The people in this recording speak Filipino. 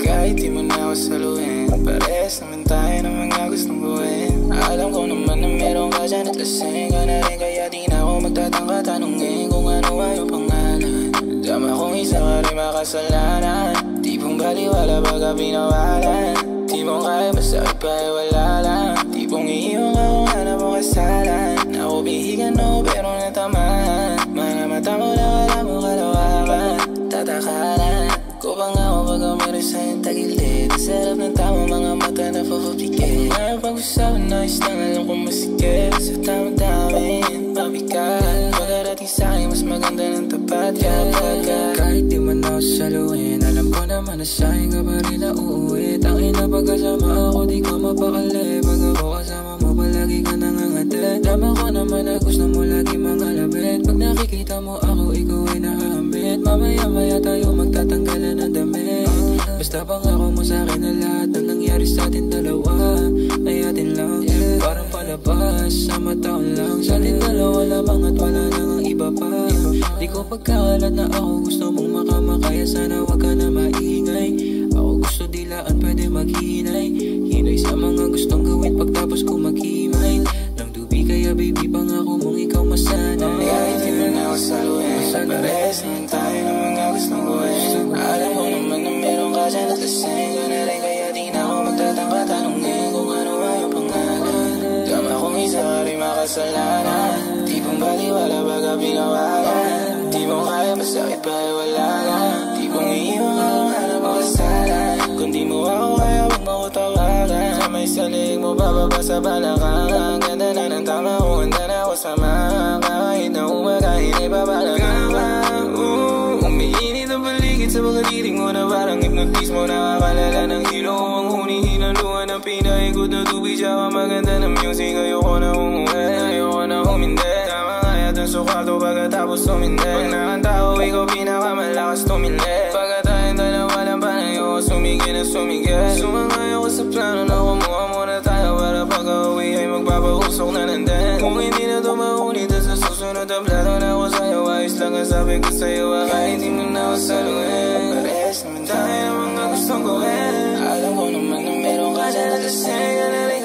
Kahit di mo na ako saluhin, parehas naman tayo ng mga gustong gawin. Alam ko naman na meron ka dyan at lasing ka na rin, kaya di na ako magtatangka tanungin kung ano ay yung pangalan. Dama kong isa ka rin makasalanan, di pong baliwala baga pinawalan. Di mong kaya masakit pa ay wala lang, di pong iiwan ka kung hanap mo kasalan. Ako bihigan no pero natamaan, mga mata mo na wala mo kalawakan. Tatakalan ko pa nga ako pag meron sa'yong tagilid. Sarap ng tama mga mata na papapikit. Ngayon pag-usapan na lang alam kong masikip. Sa tamang damin, mabigat. Pagkarating sa'kin mas maganda ng tapat kapag kahit di man ako saluhin, alam ko naman na sa'kin ka pa rin na uuwi. Tangin na pagkasama ako di ka mapakali. Pag ako kasama mo palagi ka nangangatid. Tama ko naman na gusto mo lagi mga labit. Pag nakikita mo ako ikaw ay nahambit. Mamaya-maya tayo magtatanggalan ng damit. Basta pangako mo sa'kin na lahat ng nangyari sa atin dalawa ay atin lang, parang palabas sa mataon lang. Sa atin dalawa lamang at wala nang ang iba pa. Di ko pagkakalat na ako gusto mong makamakaya. Sana wag ka na maingay. Ako gusto dilaan pwede maghinay. Hinay sa mga gustong gawin pagtapos ko maghimay. Nang dubi kaya baby pangako mong ikaw masanay. Kahit di mo na ako saluhin, parehas naman tayo ng mga gustong gawin. Alam ko naman na meron ka dyan at lasing ka na rin, kaya di na ako magtatangka tanungin kung ano ay yung pangalan. Dama kong isa ka rin makasalanan, di pong baliwala baga pinawalan. Di mo kaya masakit pa ay wala lang, di pong iiwan ka kung hanap mo kasalan. Kung di mo ako kaya wag mo ko tawagan. Sa may salig mo bababa sa balakang. Ganda na ng tama ko, handa na ako sama. Kahit na umagahin ay babalagan pa. Umiinit ang paligid sa mga titig mo na parang hypnotismo. Nakakalala ng hilo ko ang huni-hinaluan ng pinaikot na tubig. Tsaka maganda ng music. Ayoko na umuwi, ayoko na humindi. Tama nga yata sa kwarto pagkatapos tumindi. Pag nakanta ko ikaw pinakamalakas tumindi. Pagka tayong dalawa lang panay ako sumigil na sumigil. Sumangay ako sa plano na kumuha muna tayo para pag-uwi ay magpapausok na nandun. Kung hindi na ito maulit sa susunod na plano na ako sa'yo, ayos lang ang sabi ko sa'yo. Kahit di mo na ako saluhin, parehas naman tayo ng mga gustong gawin. Alam ko naman na meron ka dyan at lasing ka na rin,